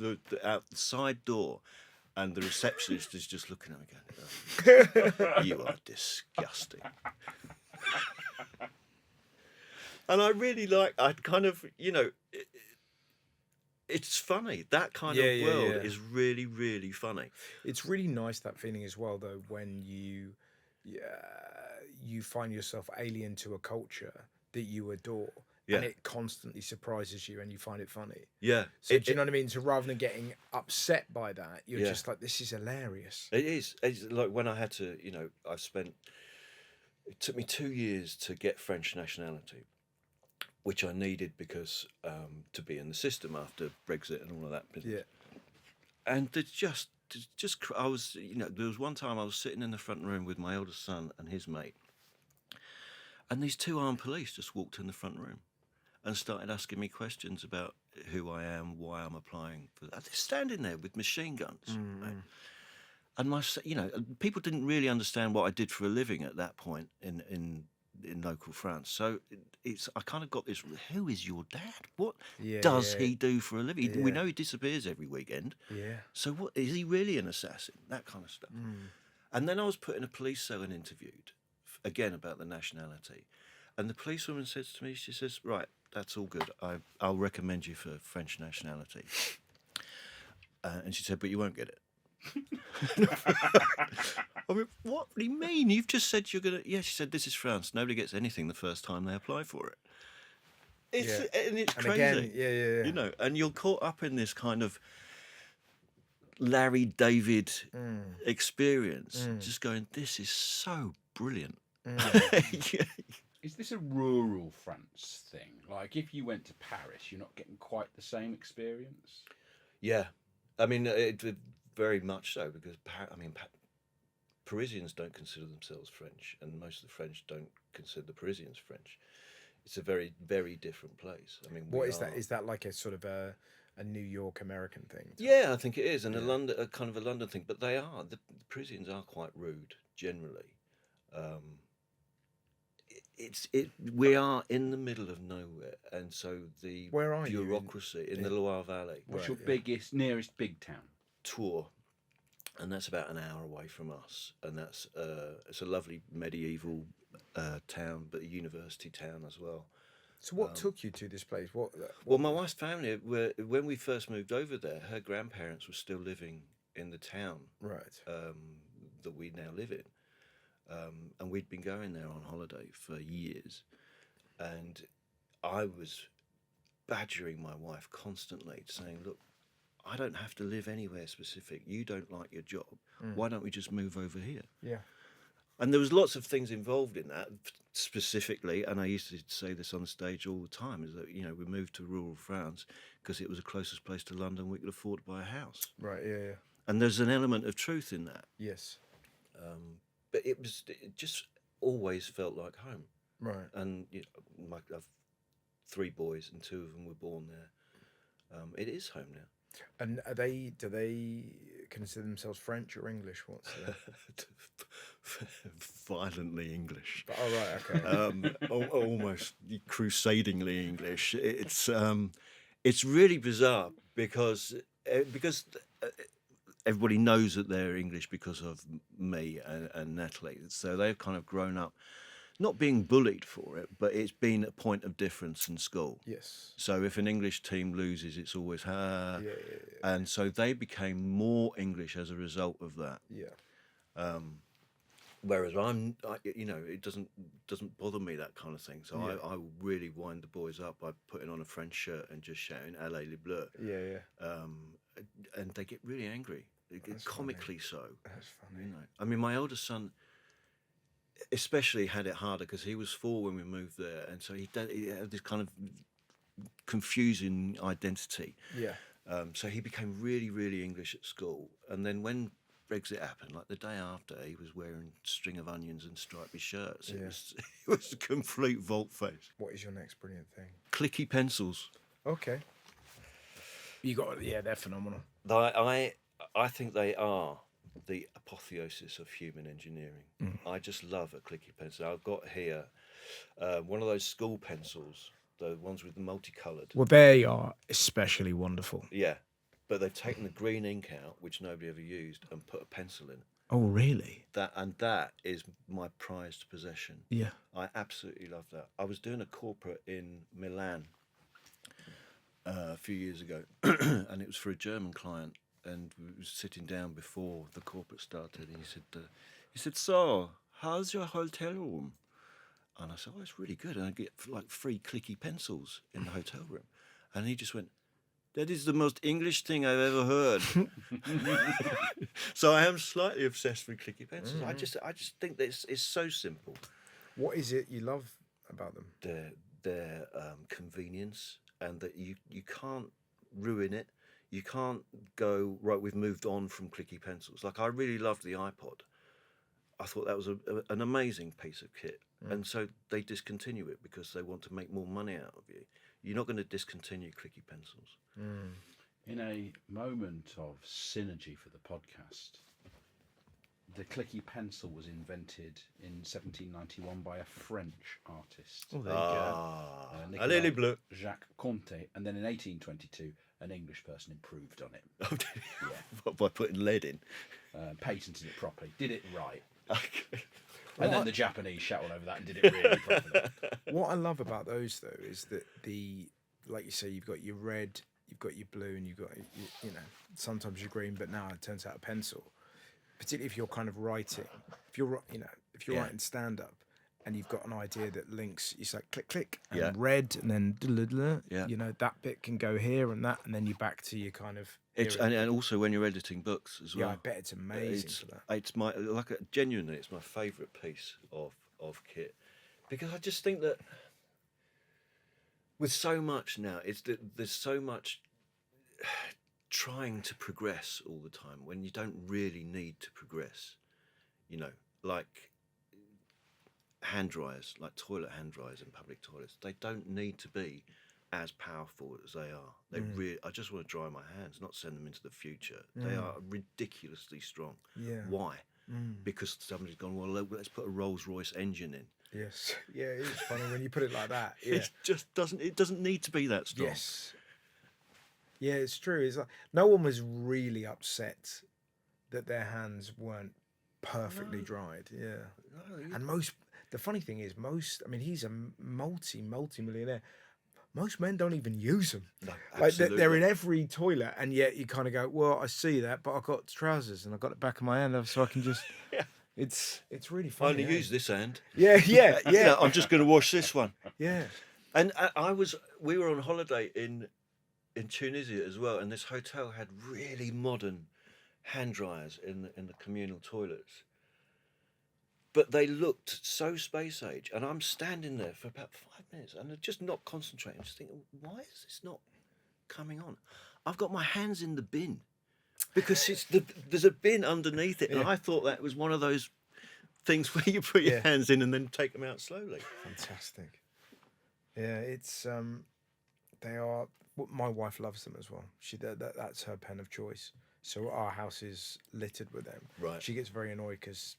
out the side door, and the receptionist is just looking at me going, "You are disgusting." And I really I'd kind of, it's funny. That kind of world is really, really funny. It's really nice, that feeling as well, though, when you find yourself alien to a culture that you adore, and it constantly surprises you, and you find it funny. Yeah. So do you know what I mean? So rather than getting upset by that, you're just like, this is hilarious. It is. It's like when I had to, it took me 2 years to get French nationality, which I needed because to be in the system after Brexit and all of that business. Yeah. And I was, there was one time I was sitting in the front room with my eldest son and his mate, and these 2 armed police just walked in the front room and started asking me questions about who I am, why I'm applying for that. They're standing there with machine guns. Right? And people didn't really understand what I did for a living at that point in local France. So I kind of got this, who is your dad? What does he do for a living? We know he disappears every weekend. Yeah. So what, is he really an assassin? That kind of stuff. And then I was put in a police cell and interviewed, again about the nationality. And the policewoman says to me, she says, "Right, that's all good. I'll recommend you for French nationality." And she said, "But you won't get it." I mean, what do you mean? You've just said you're going to... Yeah, she said, "This is France. Nobody gets anything the first time they apply for it." It's crazy. Again, yeah. And you're caught up in this kind of Larry David experience, just going, this is so brilliant. Is this a rural France thing? Like, if you went to Paris, you're not getting quite the same experience? Yeah. I mean, it very much so, because, Parisians don't consider themselves French, and most of the French don't consider the Parisians French. It's a very, very different place. I mean, what is that? Is that like a sort of a New York American thing? Yeah, I think it is, and a kind of a London thing. But the Parisians are quite rude generally. We are in the middle of nowhere, and so the bureaucracy in the Loire Valley. What's your nearest big town? Tours. And that's about an hour away from us, and that's it's a lovely medieval town, but a university town as well. So what took you to this place? Well, my wife's family, when we first moved over there, her grandparents were still living in the town, right? That we now live in, and we'd been going there on holiday for years, and I was badgering my wife constantly, saying, "Look, I don't have to live anywhere specific. You don't like your job. Why don't we just move over here?" Yeah. And there was lots of things involved in that specifically, and I used to say this on stage all the time, is that, we moved to rural France because it was the closest place to London we could afford to buy a house. Right, yeah. And there's an element of truth in that. Yes. But it just always felt like home. Right. And I've 3 boys, and 2 of them were born there. It is home now. And do they consider themselves French or English? What's violently English? Oh, right, okay. Almost crusadingly English. It's really bizarre because everybody knows that they're English because of me and Natalie. So they've kind of grown up not being bullied for it, but it's been a point of difference in school. Yes. So if an English team loses, it's always ha. Yeah. And so they became more English as a result of that. Yeah. Whereas it doesn't bother me, that kind of thing. So I really wind the boys up by putting on a French shirt and just shouting "Allez les bleus." And they get really angry. They get comically so. That's funny. I mean, my oldest son especially had it harder because he was 4 when we moved there, and so he had this kind of confusing identity. Yeah. So he became really, really English at school, and then when Brexit happened, like the day after, he was wearing string of onions and stripy shirts. It was a complete volte-face. What is your next brilliant thing? Clicky pencils. Okay. You got they're phenomenal. I think they are the apotheosis of human engineering. I just love a clicky pencil. I've got here one of those school pencils, the ones with the multicoloured. Well, they are especially wonderful. Yeah. But they've taken the green ink out, which nobody ever used, and put a pencil in. Oh, really? That is my prized possession. Yeah. I absolutely love that. I was doing a corporate in Milan a few years ago, and it was for a German client, and we were sitting down before the corporate started, and he said, "So, how's your hotel room?" And I said, "Oh, it's really good, and I get like free clicky pencils in the hotel room." And he just went, "That is the most English thing I've ever heard." So I am slightly obsessed with clicky pencils. I just think that it's so simple. What is it you love about them? Their convenience, and that you can't ruin it. You can't go, right, we've moved on from clicky pencils. Like, I really loved the iPod. I thought that was an amazing piece of kit. And so they discontinue it because they want to make more money out of you. You're not going to discontinue clicky pencils. In a moment of synergy for the podcast, the clicky pencil was invented in 1791 by a French artist. Oh, there you go. Allez les bleus. Jacques Conté, and then in 1822 an English person improved on it. By putting lead in. Patented it properly, did it right. Okay. And then the Japanese shot all over that and did it really properly. What I love about those, though, is that like you say, you've got your red, you've got your blue, and you've got sometimes your green, but now it turns out a pencil. Particularly if you're kind of writing, if you're writing stand up, and you've got an idea that links, it's like click click and red, and then that bit can go here and that, and then you're back to your kind of. And also when you're editing books as well. Yeah, I bet it's amazing for that. It's genuinely it's my favourite piece of kit, because I just think that with so much now, there's so much trying to progress all the time when you don't really need to progress. Like hand dryers, like toilet hand dryers in public toilets, they don't need to be as powerful as they are. I just want to dry my hands, not send them into the future. They are ridiculously strong. Yeah. Why? Because somebody's gone, well, let's put a Rolls-Royce engine in. Yes. Yeah, it is funny when you put it like that. Yeah. It doesn't need to be that strong. Yes. Yeah, it's true. It's like no one was really upset that their hands weren't perfectly dried. Yeah. No, and the funny thing is, he's a multi-millionaire. Most men don't even use them. No, absolutely. Like they're in every toilet, and yet you kind of go, well, I see that, but I've got trousers and I've got it back of my hand, so I can just. It's really funny. I only use this hand. Yeah. I'm just going to wash this one. Yeah. And we were on holiday in Tunisia as well, and this hotel had really modern hand dryers in the communal toilets. But they looked so space age, and I'm standing there for about 5 minutes, and I'm just not concentrating. I'm just thinking, why is this not coming on? I've got my hands in the bin because there's a bin underneath it, and I thought that was one of those things where you put your hands in and then take them out slowly. Fantastic. Yeah, it's they are. My wife loves them as well. That's her pen of choice. So our house is littered with them. Right. She gets very annoyed because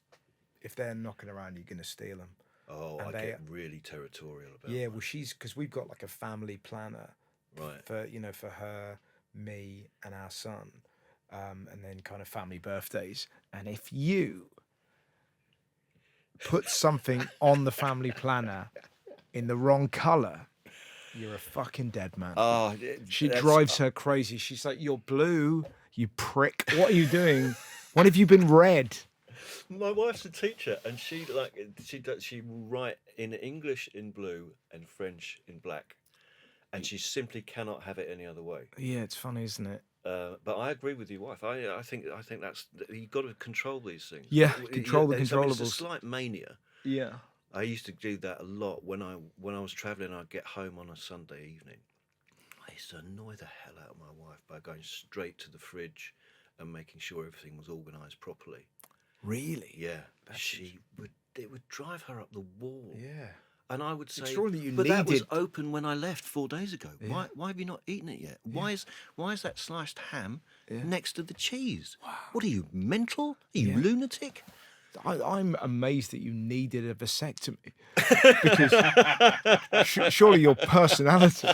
if they're knocking around, you're going to steal them. Oh, and I get really territorial about that. Yeah, well, because we've got like a family planner, right? For her, me, and our son, and then kind of family birthdays. And if you put something on the family planner in the wrong colour, you're a fucking dead man. Oh, she drives her crazy. She's like, "You're blue, you prick. What are you doing? When have you been red?" My wife's a teacher, and she will write in English in blue and French in black, and she simply cannot have it any other way. Yeah, it's funny, isn't it? But I agree with your wife. I think that's you've got to control these things. Yeah, control the It's a controllables. slight mania. Yeah. I used to do that a lot when I was travelling. I'd get home on a Sunday evening. I used to annoy the hell out of my wife by going straight to the fridge and making sure everything was organised properly. Really? Yeah, it would drive her up the wall. Yeah. And I would say, surely you but that was needed- open when I left 4 days ago. Yeah. Why have you not eaten it yet? Why is that sliced ham Yeah. next to the cheese? Wow. What are you, mental? Are you lunatic? I'm amazed that you needed a vasectomy because surely your personality.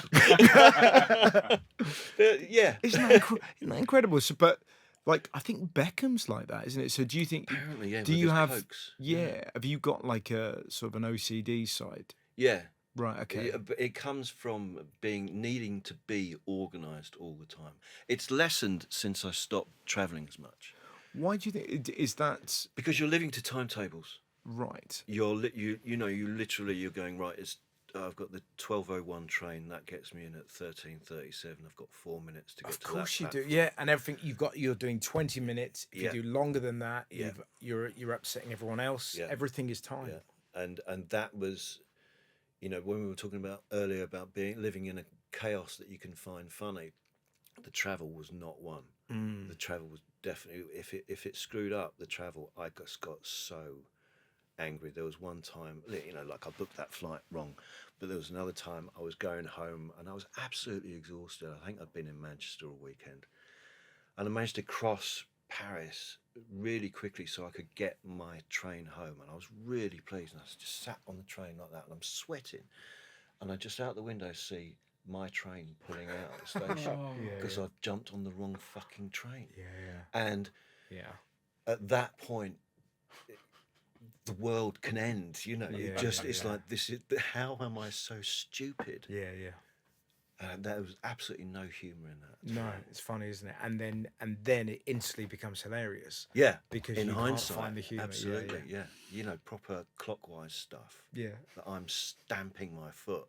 Yeah. Isn't that incredible? So, but like, I think Beckham's like that, isn't it? So, do you think? Apparently, yeah. Do with you his have? Cokes. Yeah. Have you got like a sort of an OCD side? Yeah. Right. Okay. But it comes from needing to be organised all the time. It's lessened since I stopped travelling as much. Why do you think? Is that Because you're living to timetables. right? You're going right. I've got the 12:01 train that gets me in at 13:37. I've got 4 minutes to get Of to that. course you do. platform. Yeah, and everything you're doing 20 minutes. If Yeah. you do longer than that, Yeah. you're upsetting everyone else. Yeah. Everything is time. Yeah, and that was, when we were talking about earlier about living in a chaos that you can find funny, the travel was not one. The travel was definitely, if it screwed up the travel, I just got so angry. There was one time, like I booked that flight wrong, but there was another time I was going home and I was absolutely exhausted. I think I'd been in Manchester all weekend, and I managed to cross Paris really quickly so I could get my train home, and I was really pleased. And I just sat on the train like that, and I'm sweating, and I just out the window see my train pulling out of the station because I've jumped on the wrong fucking train. And at that point, the world can end. It's like, this is, how am I so stupid? There was absolutely no humour in that. No, it's funny, isn't it? And then it instantly becomes hilarious. Yeah, Because in you hindsight, can't find the humour. absolutely, yeah. Proper clockwise stuff. Yeah. That I'm stamping my foot.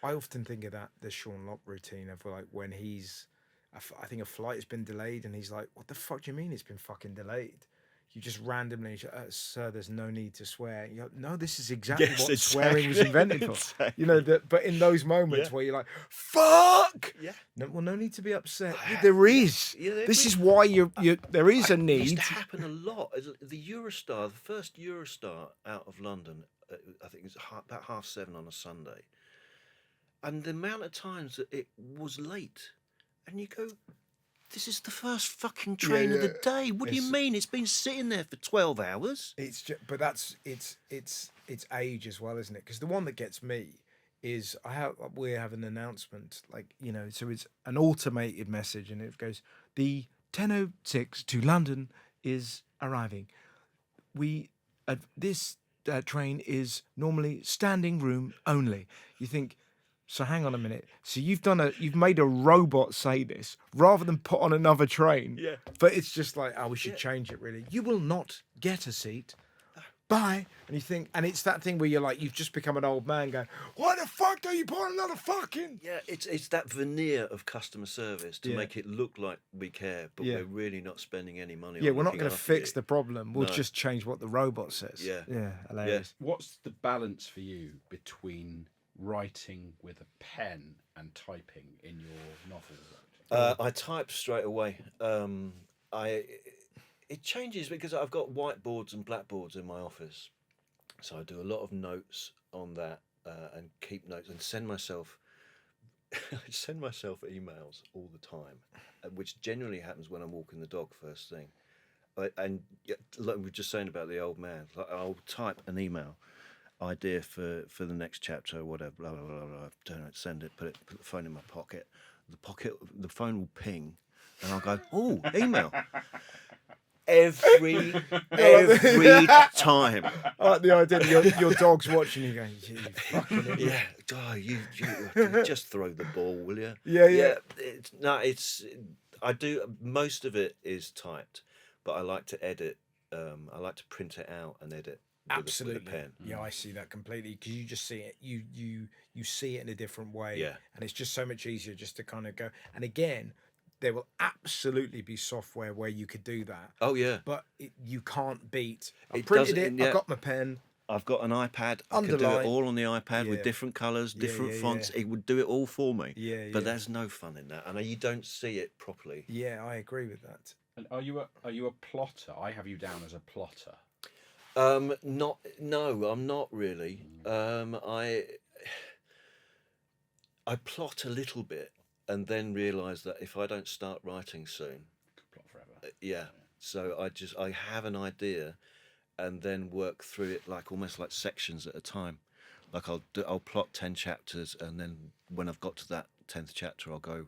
I often think of the Sean Locke routine of like when I think a flight has been delayed and he's like, "What the fuck do you mean it's been fucking delayed?" You just randomly, "Sir, there's no need to swear." You go, "No, this is exactly what swearing was invented for." Exactly. But in those moments where you're like, "Fuck!" Yeah. No need to be upset. There is. This is why there is a It used need. to happen a lot. The Eurostar, the first Eurostar out of London, I think it was about 7:30 on a Sunday. And the amount of times that it was late, and you go, this is the first fucking train of the day. What do you mean? It's been sitting there for 12 hours. It's just, but it's age as well, isn't it? Because the one that gets me is we have an announcement, so it's an automated message, and it goes, the 10:06 to London is arriving. This train is normally standing room only. You think, so hang on a minute. So you've made a robot say this rather than put on another train. Yeah. But it's just like, we should change it really. You will not get a seat. Bye. And you think, and it's that thing where you're like, you've just become an old man going, why the fuck do you put on another fucking? Yeah, it's that veneer of customer service to make it look like we care, but we're really not spending any money on we're not going to after fix you. the problem. We'll just change what the robot says. Yeah. Yeah, hilarious. What's the balance for you between writing with a pen and typing in your novels? I type straight away. It changes because I've got whiteboards and blackboards in my office, so I do a lot of notes on that and keep notes and send myself emails all the time, which generally happens when I'm walking the dog first thing. And like we were just saying about the old man, I'll type an email. Idea for the next chapter or whatever, blah blah blah blah. Turn it, send it, put the phone in my pocket. The phone will ping, and I'll go, "Oh, email." Every time. I like the idea that your dog's watching you going, you fucking idiot. Yeah. Oh, you just throw the ball, will you? Yeah. I do. Most of it is typed, but I like to edit I like to print it out and edit Absolutely. with a pen. Yeah, I see that completely because you just see it. You see it in a different way. Yeah. And it's just so much easier just to kind of go. And again, there will absolutely be software where you could do that. Oh yeah, But you can't beat. I It printed doesn't- it. yeah. I've got my pen. I've got an iPad. I can do Underline. it all on the iPad Yeah. with different colours, different yeah, fonts. yeah. It would do it all for me. Yeah, But yeah. there's no fun in that, and you don't see it properly. Yeah, I agree with that. And are you a plotter? I have you down as a plotter. No, I'm not really. I plot a little bit, and then realise that if I don't start writing soon, Could plot forever. yeah. So I have an idea, and then work through it like almost like sections at a time. Like I'll plot 10 chapters, and then when I've got to that 10th chapter, I'll go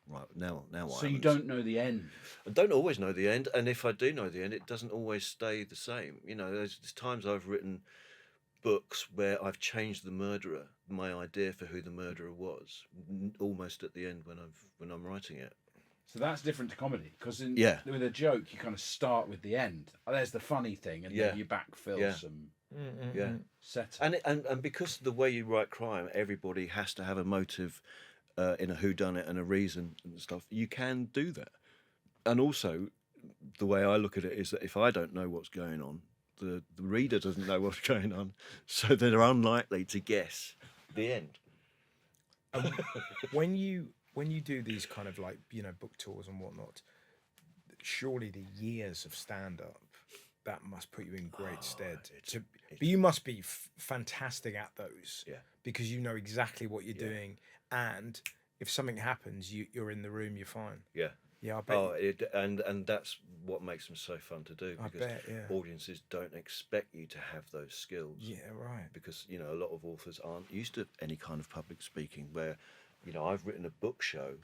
right now. So you don't know the end. I don't always know the end, and if I do know the end, it doesn't always stay the same. You know, there's times I've written books where I've changed the murderer, my idea for who the murderer was, almost at the end when I'm writing it. So that's different to comedy, because Yeah. with a joke you kind of start with the end. Oh, there's the funny thing, and Yeah. then you backfill Yeah. some Yeah. setup. And because of the way you write crime, everybody has to have a motive in a whodunit and a reason and stuff. You can do that. And also, the way I look at it is that if I don't know what's going on, the reader doesn't know what's going on, so they're unlikely to guess the end. When you do these kind of like book tours and whatnot, surely the years of stand up that must put you in great stead. But you must be fantastic at those, Yeah. because you know exactly what you're doing, and if something happens, you're in the room, you're fine. Yeah. Yeah, I bet. And that's what makes them so fun to do, I because bet, yeah. audiences don't expect you to have those skills. Yeah, right. Because a lot of authors aren't used to any kind of public speaking. Where I've written a book show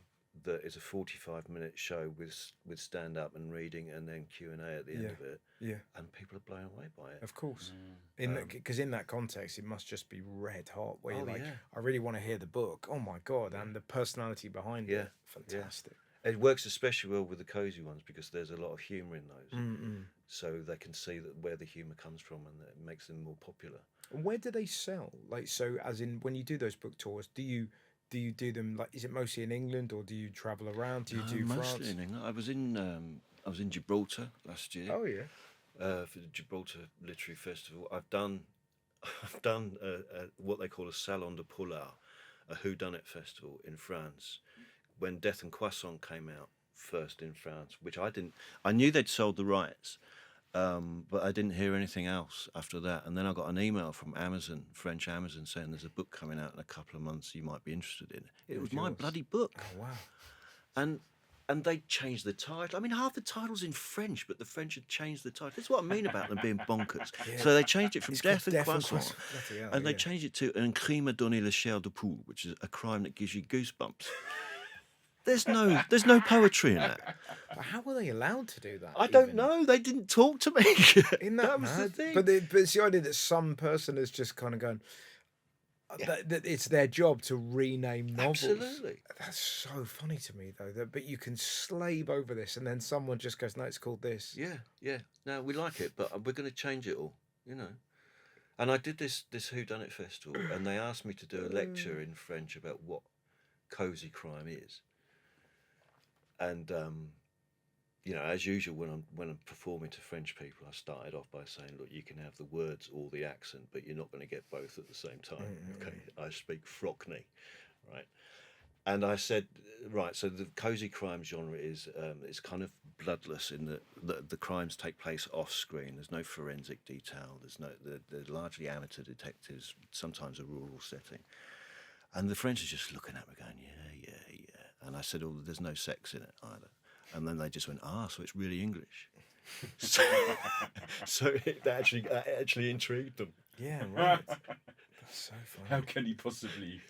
that is a 45-minute show with stand up and reading and then Q&A at the end of it, Yeah, and people are blown away by it. of course. Because in that context, it must just be red hot. Where you're Oh, like, yeah. I really want to hear the book. Oh my god, and the personality behind Yeah, it, fantastic. It works especially well with the cozy ones because there's a lot of humour in those, so they can see where the humour comes from, and it makes them more popular. And where do they sell? Like, so as in when you do those book tours, do you do them like? Is it mostly in England, or do you travel around? Do you do Mostly France? in England. I was in Gibraltar last year. Oh yeah. For the Gibraltar Literary Festival. I've done what they call a Salon de Polar, a whodunit festival in France. When Death and Croissants came out first in France, which I knew they'd sold the rights, but I didn't hear anything else after that. And then I got an email from Amazon, French Amazon, saying there's a book coming out in a couple of months you might be interested in. It was my yours? bloody book. Oh wow. And they changed the title. I mean, half the title's in French, but the French had changed the title. That's what I mean about them being bonkers. So they changed it from It's Death called and Death and Croissants, Croissants. Bloody hell, and they yeah. changed it to Un crime à donner la chair de poule, which is a crime that gives you goosebumps. There's no poetry in that. But how were they allowed to do that? I don't even? know. They didn't talk to me. Isn't that was mad? the thing. But it's the idea that some person is just kind of going. That it's their job to rename novels. Absolutely. That's so funny to me, though. But you can slave over this, and then someone just goes, "No, it's called this." Yeah. No, we like it, but we're going to change it all. And I did this whodunit festival, and they asked me to do a lecture in French about what cosy crime is. And as usual, when I'm performing to French people, I started off by saying, "Look, you can have the words or the accent, but you're not going to get both at the same time." Okay, I speak Frockney, right? And I said, right, so the cozy crime genre is it's kind of bloodless in that the crimes take place off screen. There's no forensic detail. They're largely amateur detectives, sometimes a rural setting. And the French are just looking at me going, yeah. And I said, oh, there's no sex in it either. And then they just went, so it's really English. so it actually intrigued them. Yeah, right. That's so funny. How can you possibly?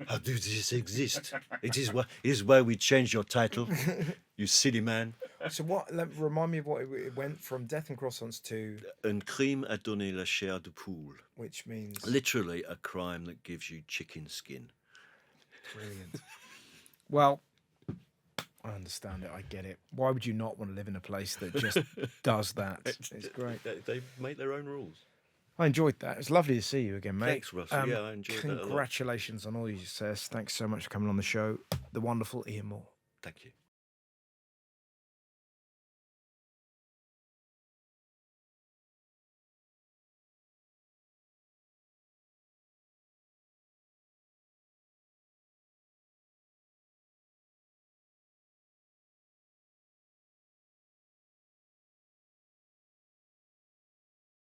How does this exist? It is why we changed your title, you silly man. So remind me of what it went from Death and Croissants to, Un crime à donner la chair de poule. which means Literally a crime that gives you chicken skin. brilliant. Well, I understand it. I get it. Why would you not want to live in a place that just does that? It's great. They make their own rules. I enjoyed that. It's lovely to see you again, mate. Thanks, Russell. Yeah, I enjoyed that a lot. Congratulations on all your success. Thanks so much for coming on the show. The wonderful Ian Moore. Thank you.